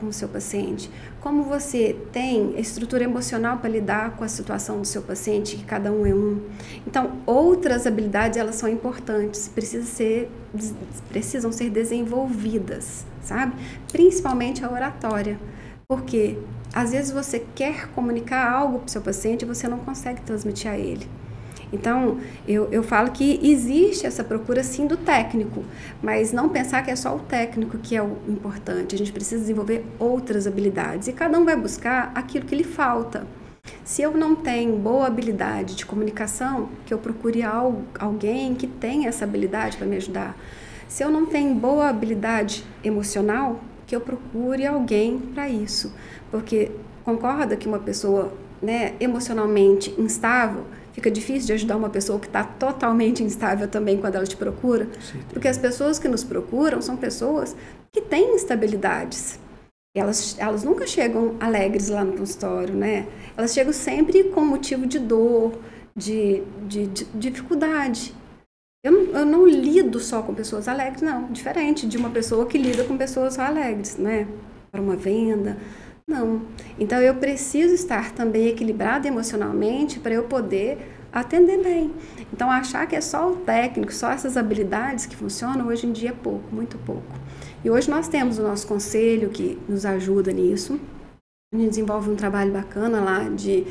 com o seu paciente, como você tem estrutura emocional para lidar com a situação do seu paciente, que cada um é um. Então, outras habilidades, elas são importantes, precisam ser desenvolvidas, sabe? Principalmente a oratória, porque às vezes você quer comunicar algo para o seu paciente e você não consegue transmitir a ele. Então, eu falo que existe essa procura, sim, do técnico, mas não pensar que é só o técnico que é o importante. A gente precisa desenvolver outras habilidades e cada um vai buscar aquilo que lhe falta. Se eu não tenho boa habilidade de comunicação, que eu procure alguém que tenha essa habilidade para me ajudar. Se eu não tenho boa habilidade emocional, que eu procure alguém para isso. Porque concorda que uma pessoa, né, emocionalmente instável, fica difícil de ajudar uma pessoa que está totalmente instável também quando ela te procura? Sim, porque as pessoas que nos procuram são pessoas que têm instabilidades. Elas nunca chegam alegres lá no consultório, né? Elas chegam sempre com motivo de dor, de dificuldade. Eu não lido só com pessoas alegres, não. Diferente de uma pessoa que lida com pessoas alegres, né? Para uma venda. Não. Então, eu preciso estar também equilibrada emocionalmente para eu poder atender bem. Então, achar que é só o técnico, só essas habilidades que funcionam, hoje em dia é pouco, muito pouco. E hoje nós temos o nosso conselho que nos ajuda nisso. A gente desenvolve um trabalho bacana lá de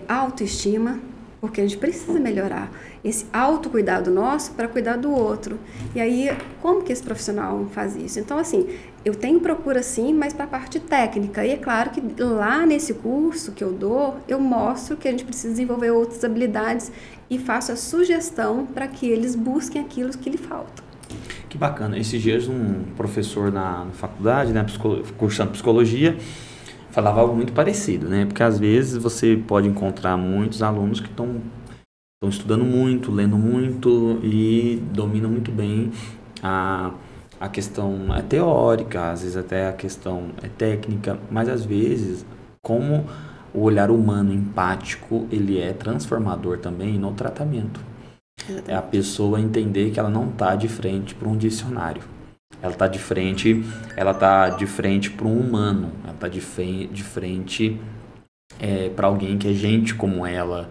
autoestima, porque a gente precisa melhorar esse autocuidado nosso para cuidar do outro. E aí, como que esse profissional faz isso? Então, assim, eu tenho procura sim, mas para a parte técnica. E é claro que lá nesse curso que eu dou, eu mostro que a gente precisa desenvolver outras habilidades e faço a sugestão para que eles busquem aquilo que lhe falta. Que bacana. Esses dias um professor na faculdade, né, cursando psicologia, falava algo muito parecido, né? Porque às vezes você pode encontrar muitos alunos que estão estudando muito, lendo muito e dominam muito bem a questão teórica, às vezes até a questão técnica, mas às vezes, como o olhar humano empático, ele é transformador também no tratamento. É a pessoa entender que ela não está de frente para um dicionário. Ela está de frente para um humano. Ela está de frente para alguém que é gente como ela,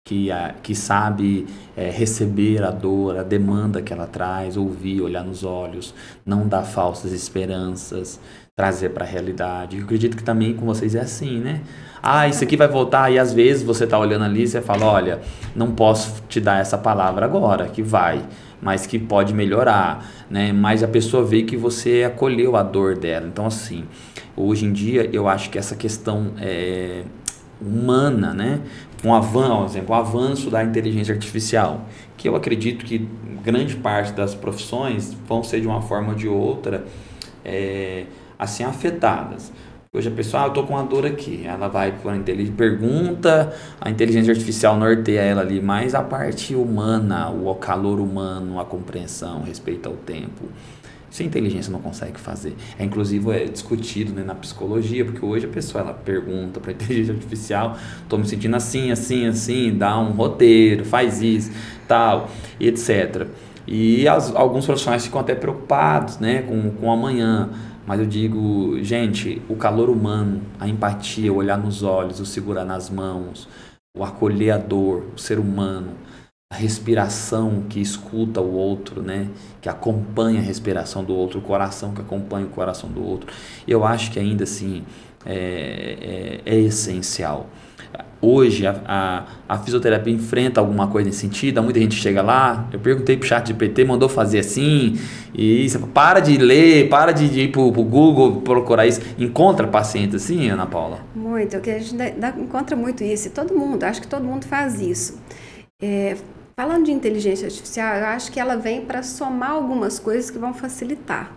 que sabe receber a dor, a demanda que ela traz, ouvir, olhar nos olhos, não dar falsas esperanças, trazer para a realidade. Eu acredito que também com vocês é assim, né? Ah, isso aqui vai voltar, e às vezes você está olhando ali e você fala, olha, não posso te dar essa palavra agora, que vai, mas que pode melhorar, né? Mas a pessoa vê que você acolheu a dor dela. Então, assim, hoje em dia, eu acho que essa questão humana, né? Um avanço da inteligência artificial, que eu acredito que grande parte das profissões vão ser de uma forma ou de outra assim afetadas. Hoje a pessoa, eu estou com uma dor aqui, ela vai para pergunta, a inteligência artificial norteia ela ali, mas a parte humana, o calor humano, a compreensão, respeito ao tempo, isso a inteligência não consegue fazer. Inclusive discutido, né, na psicologia, porque hoje a pessoa ela pergunta para a inteligência artificial, estou me sentindo assim, assim, assim, dá um roteiro, faz isso, tal, etc. E alguns profissionais ficam até preocupados, né, com o amanhã. Mas eu digo, gente, o calor humano, a empatia, o olhar nos olhos, o segurar nas mãos, o acolher a dor, o ser humano, a respiração que escuta o outro, né? Que acompanha a respiração do outro, o coração que acompanha o coração do outro. Eu acho que ainda assim é essencial. Hoje a fisioterapia enfrenta alguma coisa nesse sentido, muita gente chega lá, eu perguntei pro ChatGPT, mandou fazer assim, e você para de ler, para de ir pro Google procurar isso, encontra pacientes assim, Ana Paula? Muito, a gente encontra muito isso, e acho que todo mundo faz isso. Falando de inteligência artificial, eu acho que ela vem para somar algumas coisas que vão facilitar,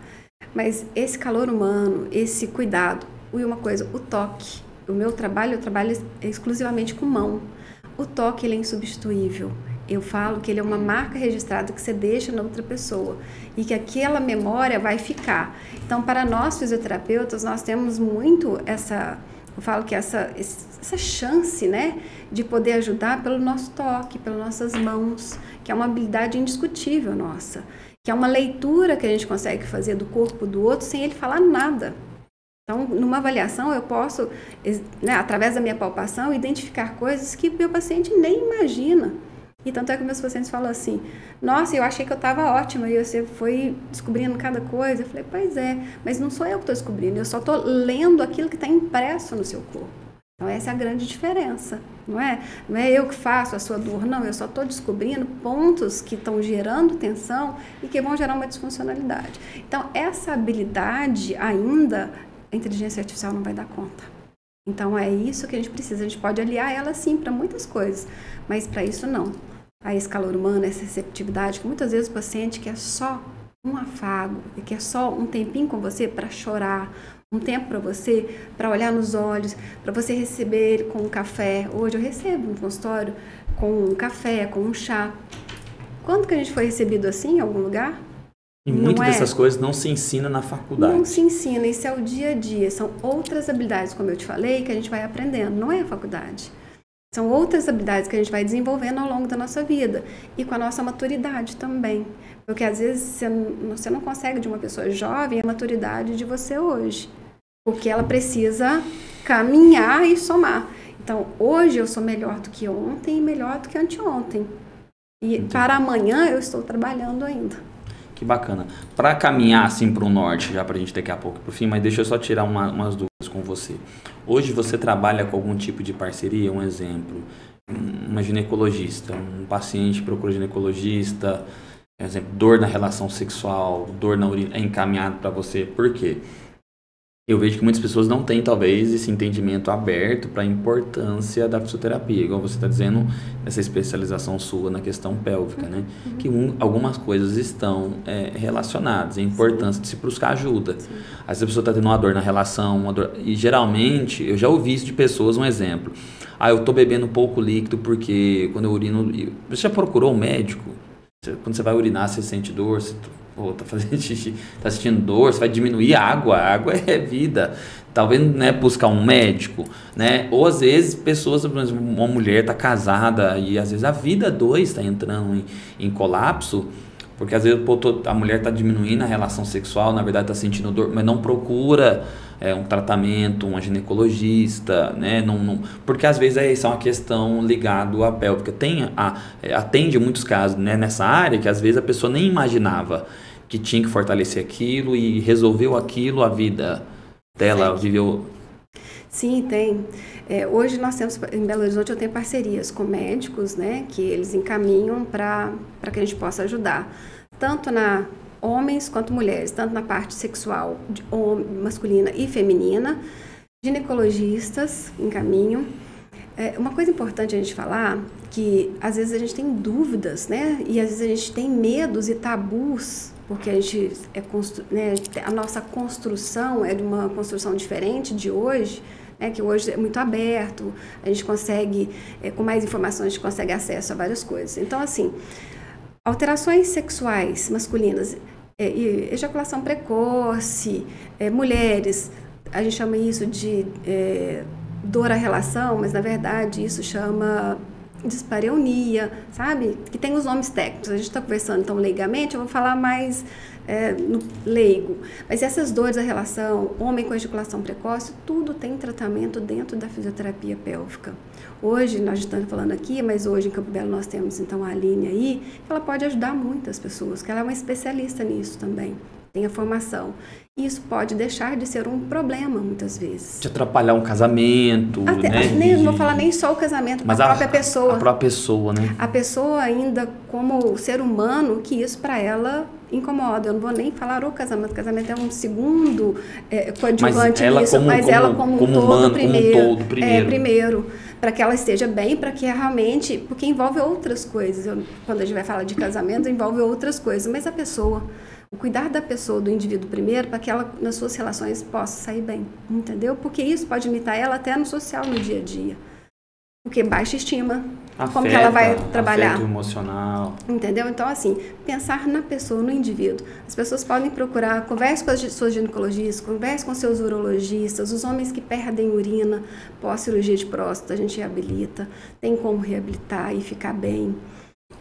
mas esse calor humano, esse cuidado, e uma coisa, o toque. O meu trabalho, eu trabalho exclusivamente com mão. O toque, ele é insubstituível. Eu falo que ele é uma marca registrada que você deixa na outra pessoa e que aquela memória vai ficar. Então, para nós fisioterapeutas, nós temos muito eu falo que essa chance, né, de poder ajudar pelo nosso toque, pelas nossas mãos, que é uma habilidade indiscutível nossa, que é uma leitura que a gente consegue fazer do corpo do outro sem ele falar nada. Então, numa avaliação, eu posso, né, através da minha palpação, identificar coisas que meu paciente nem imagina. E tanto é que meus pacientes falam assim, nossa, eu achei que eu estava ótima e você foi descobrindo cada coisa. Eu falei, pois é, mas não sou eu que estou descobrindo, eu só estou lendo aquilo que está impresso no seu corpo. Então, essa é a grande diferença, não é? Não é eu que faço a sua dor, não, eu só estou descobrindo pontos que estão gerando tensão e que vão gerar uma disfuncionalidade. Então, essa habilidade ainda, a inteligência artificial não vai dar conta. Então, é isso que a gente precisa. A gente pode aliar ela, sim, para muitas coisas, mas para isso não. A esse calor humano, essa receptividade, que muitas vezes o paciente quer só um afago, quer só um tempinho com você para chorar, um tempo para você, para olhar nos olhos, para você receber ele com um café. Hoje eu recebo no consultório com um café, com um chá. Quando que a gente foi recebido assim em algum lugar? E muitas dessas coisas não se ensina na faculdade. Não se ensina, isso é o dia a dia. São outras habilidades, como eu te falei, que a gente vai aprendendo. Não é a faculdade. São outras habilidades que a gente vai desenvolvendo ao longo da nossa vida. E com a nossa maturidade também. Porque às vezes você não consegue de uma pessoa jovem a maturidade de você hoje. Porque ela precisa caminhar e somar. Então, hoje eu sou melhor do que ontem e melhor do que anteontem. E entendi. Para amanhã eu estou trabalhando ainda. Que bacana. Para caminhar assim para o norte, já para a gente daqui a pouco para o fim, mas deixa eu só tirar umas dúvidas com você. Hoje você trabalha com algum tipo de parceria? Um exemplo, uma ginecologista, um paciente procura ginecologista, por exemplo, dor na relação sexual, dor na urina, é encaminhado para você. Por quê? Eu vejo que muitas pessoas não têm, talvez, esse entendimento aberto para a importância da fisioterapia, igual você está dizendo, essa especialização sua na questão pélvica, né? Que algumas coisas estão relacionadas, a importância de se buscar ajuda. Sim. Às vezes a pessoa está tendo uma dor na relação, e geralmente, eu já ouvi isso de pessoas, um exemplo, eu estou bebendo pouco líquido porque quando eu urino... Você já procurou um médico? Quando você vai urinar, você sente dor, você... tá fazendo xixi, tá sentindo dor, você vai diminuir a água é vida. Talvez, né, buscar um médico, né? Ou às vezes pessoas, por exemplo, uma mulher tá casada e às vezes a vida 2 está entrando em colapso, porque às vezes a mulher tá diminuindo a relação sexual, na verdade tá sentindo dor, mas não procura um tratamento, uma ginecologista, né? Não, porque às vezes isso é uma questão ligada à pélvica. Atende muitos casos, né, nessa área que às vezes a pessoa nem imaginava que tinha que fortalecer aquilo e resolveu aquilo, a vida dela viveu. Sim, tem. Hoje nós temos, em Belo Horizonte, eu tenho parcerias com médicos, né, que eles encaminham para que a gente possa ajudar, tanto na homens quanto mulheres, tanto na parte sexual masculina e feminina, ginecologistas encaminham. Uma coisa importante a gente falar, que às vezes a gente tem dúvidas, né, e às vezes a gente tem medos e tabus, porque a gente a nossa construção é de uma construção diferente de hoje, né, que hoje é muito aberto, a gente consegue, com mais informações, a gente consegue acesso a várias coisas. Então, assim, alterações sexuais masculinas, ejaculação precoce, mulheres, a gente chama isso de dor à relação, mas na verdade isso chama dispareunia, sabe? Que tem os nomes técnicos. A gente está conversando então leigamente, eu vou falar mais no leigo. Mas essas dores à relação, homem com ejaculação precoce, tudo tem tratamento dentro da fisioterapia pélvica. Hoje, nós estamos falando aqui, mas hoje em Campo Belo nós temos então a Aline aí, ela pode ajudar muitas pessoas, que ela é uma especialista nisso também, tem a formação. E isso pode deixar de ser um problema, muitas vezes. De atrapalhar um casamento, né? Não vou falar nem só o casamento, mas a própria pessoa. A própria pessoa, né? A pessoa ainda, como ser humano, que isso para ela incomoda. Eu não vou nem falar o casamento. O casamento é um segundo coadjuvante nisso, mas ela como um todo, humano, primeiro. Primeiro. Para que ela esteja bem, para que realmente... Porque envolve outras coisas. Quando a gente vai falar de casamento, envolve outras coisas. Mas a pessoa... O cuidar da pessoa, do indivíduo primeiro, para que ela, nas suas relações, possa sair bem, entendeu? Porque isso pode limitar ela até no social, no dia a dia. Porque baixa estima, como que ela vai trabalhar. Afeto emocional. Entendeu? Então, assim, pensar na pessoa, no indivíduo. As pessoas podem procurar, converse com as suas ginecologistas, converse com seus urologistas, os homens que perdem urina pós-cirurgia de próstata, a gente reabilita, tem como reabilitar e ficar bem.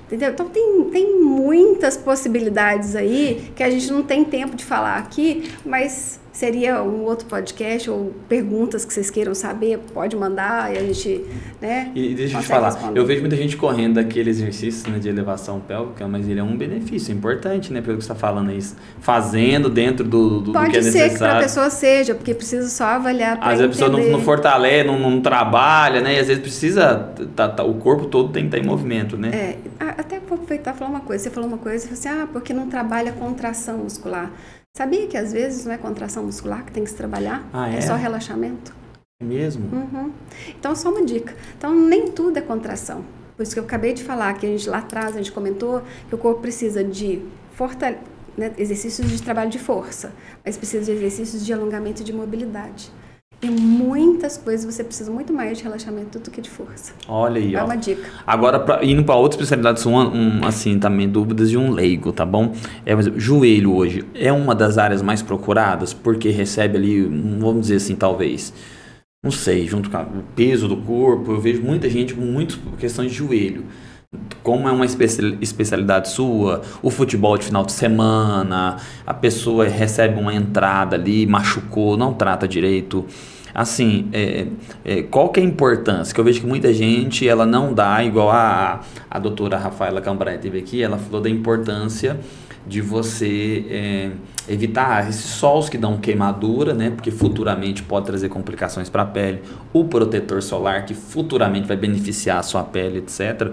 Entendeu? Então tem muitas possibilidades aí que a gente não tem tempo de falar aqui, mas seria um outro podcast ou perguntas que vocês queiram saber, pode mandar e a gente, né? E deixa eu te falar, eu vejo muita gente correndo daquele exercício, né, de elevação pélvica, mas ele é um benefício importante, né, pelo que você está falando aí, fazendo dentro do que é necessário. Pode ser que para a pessoa seja, porque precisa só avaliar para entender. Às vezes a pessoa não fortalece, não trabalha, né, e às vezes precisa, o corpo todo tem que estar em movimento, né? Até vou aproveitar e falar uma coisa, você falou uma coisa, você falou assim, porque não trabalha contração muscular. Sabia que às vezes não é contração muscular que tem que se trabalhar? É só relaxamento. É mesmo? Uhum. Então, só uma dica. Então, nem tudo é contração. Por isso que eu acabei de falar, que a gente lá atrás, a gente comentou que o corpo precisa de exercícios de trabalho de força, mas precisa de exercícios de alongamento e de mobilidade. E muitas coisas você precisa muito mais de relaxamento do que de força. Olha aí, é uma dica. Agora, indo para outra especialidade, assim, também dúvidas de um leigo, tá bom? Joelho hoje é uma das áreas mais procuradas, porque recebe ali, vamos dizer assim, talvez, não sei, junto com o peso do corpo, eu vejo muita gente com muitas questões de joelho. Como é uma especialidade sua, o futebol de final de semana, a pessoa recebe uma entrada ali, machucou, não trata direito. Assim, qual que é a importância? Que eu vejo que muita gente, ela não dá, igual a doutora Rafaela Cambrai teve aqui, ela falou da importância de você evitar esses sols que dão queimadura, né? Porque futuramente pode trazer complicações para a pele. O protetor solar, que futuramente vai beneficiar a sua pele, etc.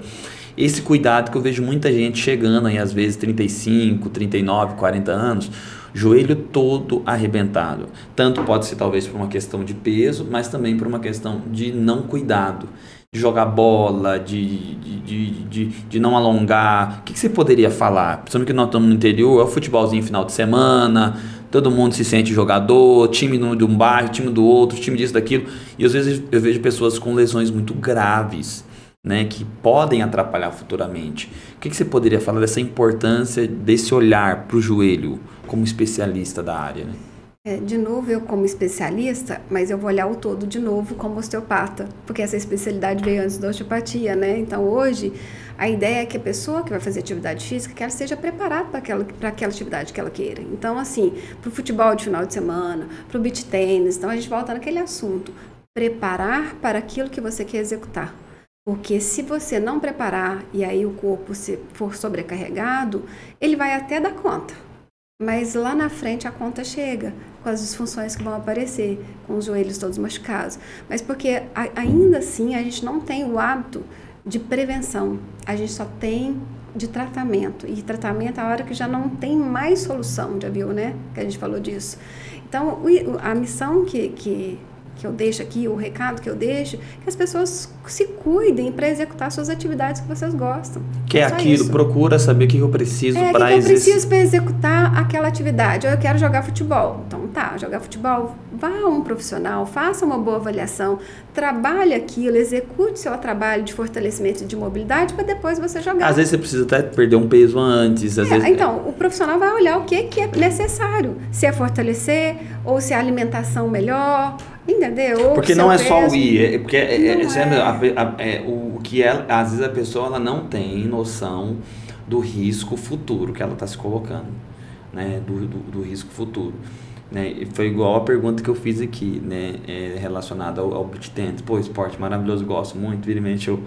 Esse cuidado que eu vejo muita gente chegando aí, às vezes 35, 39, 40 anos, joelho todo arrebentado. Tanto pode ser talvez por uma questão de peso, mas também por uma questão de não cuidado. De jogar bola, de não alongar. O que você poderia falar? Principalmente que nós estamos no interior, é o futebolzinho final de semana, todo mundo se sente jogador, time de um bairro, time do outro, time disso, daquilo. E às vezes eu vejo pessoas com lesões muito graves, né, que podem atrapalhar futuramente. O que você poderia falar dessa importância desse olhar para o joelho como especialista da área, né? De novo, eu como especialista, mas eu vou olhar o todo de novo como osteopata, porque essa especialidade veio antes da osteopatia, né? Então, hoje, a ideia é que a pessoa que vai fazer atividade física, que ela esteja preparada para aquela atividade que ela queira. Então, assim, para o futebol de final de semana, para o beach tênis, então a gente volta naquele assunto, preparar para aquilo que você quer executar. Porque se você não preparar e aí o corpo se for sobrecarregado, ele vai até dar conta. Mas lá na frente a conta chega com as disfunções que vão aparecer, com os joelhos todos machucados. Mas porque ainda assim a gente não tem o hábito de prevenção, a gente só tem de tratamento. E tratamento é a hora que já não tem mais solução, já viu, né? Que a gente falou disso. Então, a missão que eu deixo aqui, o recado que eu deixo, que as pessoas se cuidem para executar suas atividades que vocês gostam. Que é aquilo, isso. Procura saber o que eu preciso para exercitar. Eu preciso para executar aquela atividade. Eu quero jogar futebol. Então tá, jogar futebol, vá a um profissional, faça uma boa avaliação, trabalhe aquilo, execute seu trabalho de fortalecimento e de mobilidade para depois você jogar. Às vezes você precisa até perder um peso antes. Às vezes... Então, o profissional vai olhar o que é necessário. Se é fortalecer ou se é alimentação melhor. Entendeu? Porque não é só o ir, porque o que às vezes a pessoa ela não tem noção do risco futuro que ela está se colocando, né? Do risco futuro, né? E foi igual a pergunta que eu fiz aqui, né? Relacionada ao beach tennis. Pô, esporte maravilhoso, gosto muito, evidentemente eu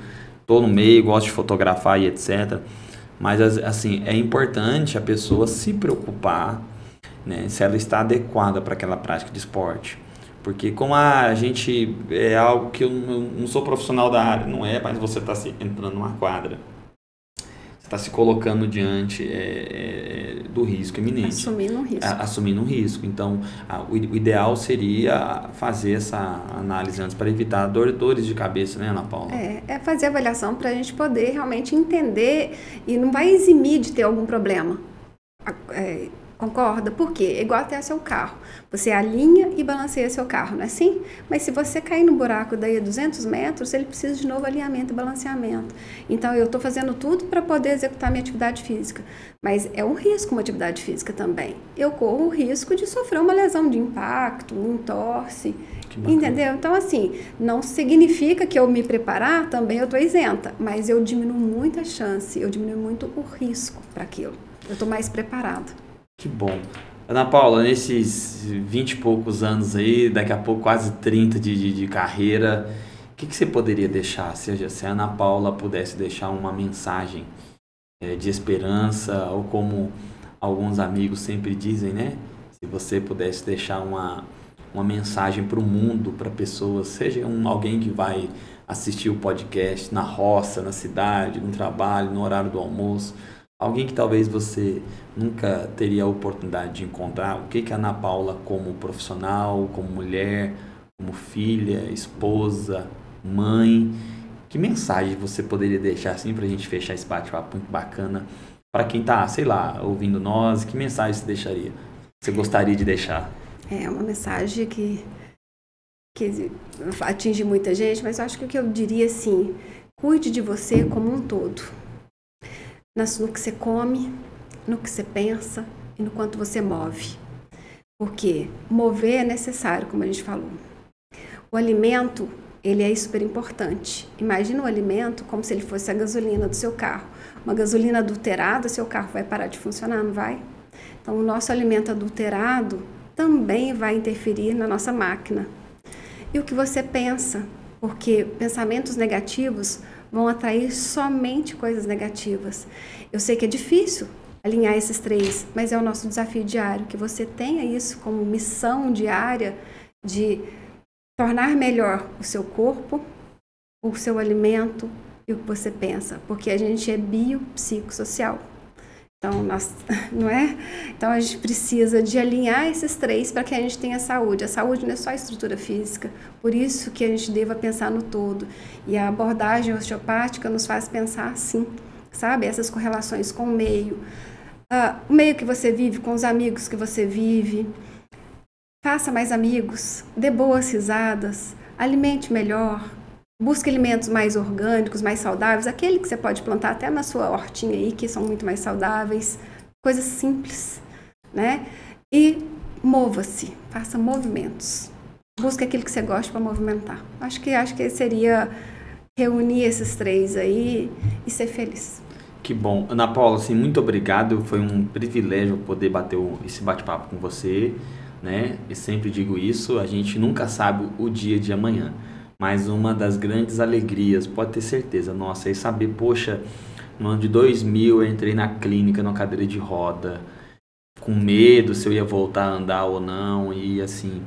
tô no meio, gosto de fotografar e etc. Mas assim, é importante a pessoa se preocupar, né? Se ela está adequada para aquela prática de esporte. Porque como a gente é algo que eu não sou profissional da área, não é, mas você está entrando numa quadra. Você está se colocando diante do risco iminente. Assumindo um risco. Assumindo um risco. Então, o ideal seria fazer essa análise antes para evitar dores de cabeça, né, Ana Paula? É fazer a avaliação para a gente poder realmente entender e não vai eximir de ter algum problema. Concorda? Por quê? É igual até seu carro. Você alinha e balanceia seu carro, não é assim? Mas se você cair no buraco daí a 200 metros, ele precisa de novo alinhamento e balanceamento. Então, eu estou fazendo tudo para poder executar minha atividade física. Mas é um risco uma atividade física também. Eu corro o risco de sofrer uma lesão de impacto, um entorse. Entendeu? Então, assim, não significa que eu me preparar, também eu estou isenta. Mas eu diminuo muito a chance, eu diminuo muito o risco para aquilo. Eu estou mais preparada. Que bom. Ana Paula, nesses 20 e poucos anos aí, daqui a pouco quase 30 de carreira, o que você poderia deixar? Seja, se a Ana Paula pudesse deixar uma mensagem de esperança, ou como alguns amigos sempre dizem, né? Se você pudesse deixar uma mensagem para o mundo, para pessoas, seja alguém que vai assistir o podcast na roça, na cidade, no trabalho, no horário do almoço, alguém que talvez você nunca teria a oportunidade de encontrar, o que a Ana Paula, como profissional, como mulher, como filha, esposa, mãe, que mensagem você poderia deixar assim para a gente fechar esse bate-papo muito bacana? Para quem está, sei lá, ouvindo nós, que mensagem você deixaria? Você gostaria de deixar? É uma mensagem que atinge muita gente, mas eu acho que o que eu diria assim, cuide de você como um todo. No que você come, no que você pensa e no quanto você move. Porque mover é necessário, como a gente falou. O alimento, ele é super importante. Imagina o alimento como se ele fosse a gasolina do seu carro. Uma gasolina adulterada, seu carro vai parar de funcionar, não vai? Então, o nosso alimento adulterado também vai interferir na nossa máquina. E o que você pensa, porque pensamentos negativos vão atrair somente coisas negativas. Eu sei que é difícil alinhar esses três, mas é o nosso desafio diário, que você tenha isso como missão diária de tornar melhor o seu corpo, o seu alimento e o que você pensa, porque a gente é biopsicossocial. Então, não é? Então, a gente precisa de alinhar esses três para que a gente tenha saúde. A saúde não é só a estrutura física, por isso que a gente deva pensar no todo. E a abordagem osteopática nos faz pensar assim, sabe? Essas correlações com o meio que você vive, com os amigos que você vive. Faça mais amigos, dê boas risadas, alimente melhor. Busque alimentos mais orgânicos, mais saudáveis, aquele que você pode plantar até na sua hortinha aí, que são muito mais saudáveis, coisas simples, né? E mova-se, faça movimentos. Busque aquilo que você gosta para movimentar. Acho que seria reunir esses três aí e ser feliz. Que bom. Ana Paula, assim, muito obrigado. Foi um privilégio poder bater esse bate-papo com você, né? Eu sempre digo isso, a gente nunca sabe o dia de amanhã. Mas uma das grandes alegrias, pode ter certeza, nossa, é saber, poxa, no ano de 2000 eu entrei na clínica, numa cadeira de roda, com medo se eu ia voltar a andar ou não, e assim,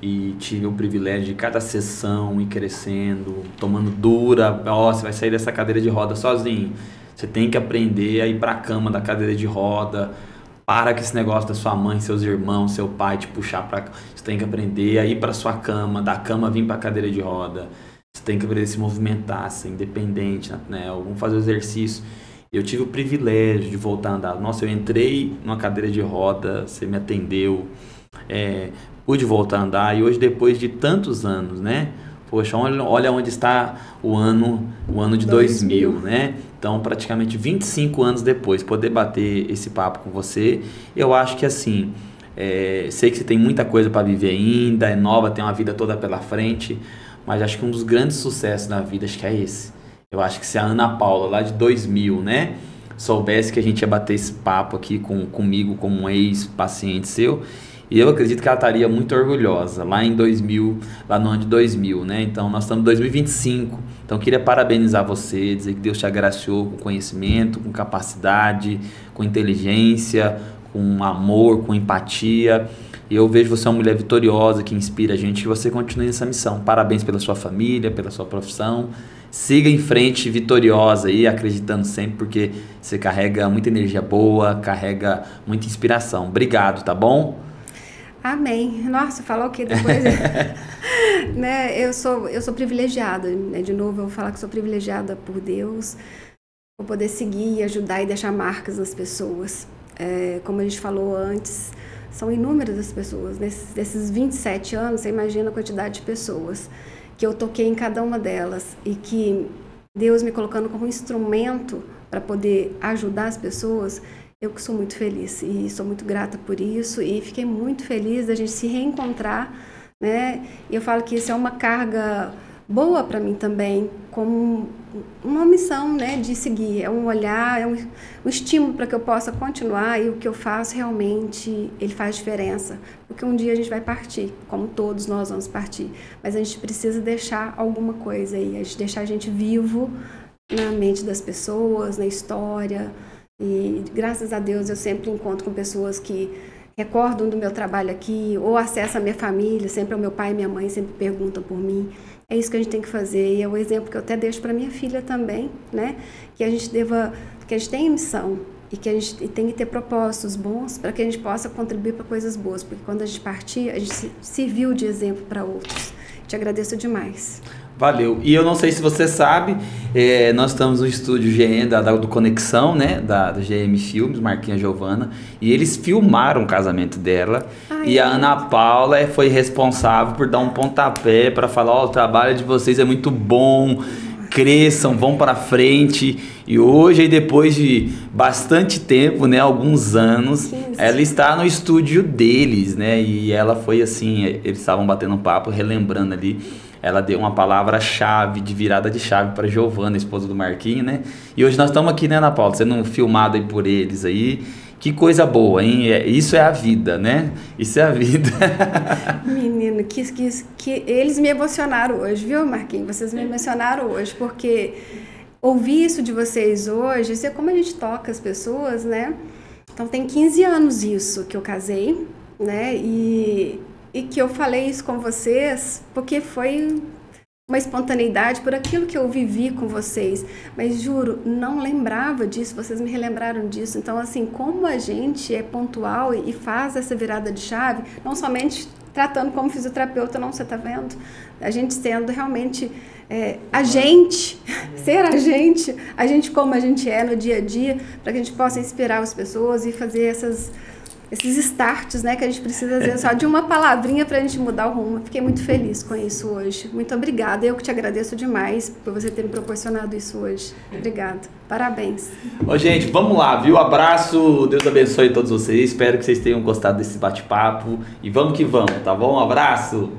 e tive o privilégio de cada sessão ir crescendo, tomando dura, você vai sair dessa cadeira de roda sozinho, você tem que aprender a ir para a cama da cadeira de roda. Para com esse negócio da sua mãe, seus irmãos, seu pai te puxar para... Você tem que aprender a ir para sua cama, da cama vir para a cadeira de roda. Você tem que aprender a se movimentar, ser independente, né? Vamos fazer o exercício. Eu tive o privilégio de voltar a andar. Nossa, eu entrei numa cadeira de roda, você me atendeu, pude voltar a andar. E hoje, depois de tantos anos, né? Poxa, olha onde está o ano de 2000, né? Então, praticamente 25 anos depois, poder bater esse papo com você, eu acho que assim, sei que você tem muita coisa para viver ainda, é nova, tem uma vida toda pela frente, mas acho que um dos grandes sucessos da vida, acho que é esse. Eu acho que se a Ana Paula, lá de 2000, né, soubesse que a gente ia bater esse papo aqui comigo, como um ex-paciente seu, e eu acredito que ela estaria muito orgulhosa, lá em 2000, lá no ano de 2000, né? Então, nós estamos em 2025. Então, eu queria parabenizar você, dizer que Deus te agraciou com conhecimento, com capacidade, com inteligência, com amor, com empatia. E eu vejo você uma mulher vitoriosa, que inspira a gente, que você continue nessa missão. Parabéns pela sua família, pela sua profissão. Siga em frente, vitoriosa aí, acreditando sempre, porque você carrega muita energia boa, carrega muita inspiração. Obrigado, tá bom? Amém. Nossa, falou que depois... né, eu sou privilegiada, né? De novo, eu vou falar que sou privilegiada por Deus, por poder seguir, ajudar e deixar marcas nas pessoas. Como a gente falou antes, são inúmeras as pessoas. Nesses 27 anos, você imagina a quantidade de pessoas que eu toquei em cada uma delas e que Deus me colocando como instrumento para poder ajudar as pessoas. Eu que sou muito feliz e sou muito grata por isso e fiquei muito feliz da gente se reencontrar, né? E eu falo que isso é uma carga boa para mim também, como uma missão, né, de seguir, é um olhar, é um estímulo para que eu possa continuar, e o que eu faço realmente, ele faz diferença, porque um dia a gente vai partir, como todos nós vamos partir, mas a gente precisa deixar alguma coisa aí, deixar a gente vivo na mente das pessoas, na história, e graças a Deus eu sempre encontro com pessoas que recordam do meu trabalho aqui, ou acessam a minha família, sempre o meu pai e minha mãe sempre perguntam por mim. É isso que a gente tem que fazer, e é o exemplo que eu até deixo para minha filha também, né? Que a gente tem missão, e que a gente tem que ter propósitos bons para que a gente possa contribuir para coisas boas, porque quando a gente partir, a gente serviu de exemplo para outros. Te agradeço demais. Valeu. E eu não sei se você sabe, nós estamos no estúdio GM do Conexão, né? Da GM Filmes, Marquinhos e Giovana, e eles filmaram o casamento dela. Ai, e a Ana Paula foi responsável por dar um pontapé para falar: o trabalho de vocês é muito bom, cresçam, vão para frente. E hoje, depois de bastante tempo, né, alguns anos, ela está no estúdio deles, né? E ela foi assim, eles estavam batendo um papo, relembrando ali. Ela deu uma palavra-chave, de virada de chave para Giovana, esposa do Marquinhos, né? E hoje nós estamos aqui, né, Ana Paula, sendo filmado aí por eles aí. Que coisa boa, hein? Isso é a vida, né? Isso é a vida. Menino, que eles me emocionaram hoje, viu, Marquinhos? Vocês me emocionaram hoje, porque ouvir isso de vocês hoje, isso é como a gente toca as pessoas, né? Então tem 15 anos isso que eu casei, né? E que eu falei isso com vocês porque foi uma espontaneidade por aquilo que eu vivi com vocês, mas juro, não lembrava disso, vocês me relembraram disso. Então, assim, como a gente é pontual e faz essa virada de chave, não somente tratando como fisioterapeuta, não, você tá vendo? A gente sendo realmente ser a gente como a gente é no dia a dia, para que a gente possa inspirar as pessoas e fazer esses starts, né, que a gente precisa, às vezes, só de uma palavrinha para a gente mudar o rumo. Fiquei muito feliz com isso hoje. Muito obrigada. Eu que te agradeço demais por você ter me proporcionado isso hoje. Obrigada. Parabéns. Ô, gente, vamos lá, viu? Abraço. Deus abençoe todos vocês. Espero que vocês tenham gostado desse bate-papo. E vamos que vamos, tá bom? Um abraço.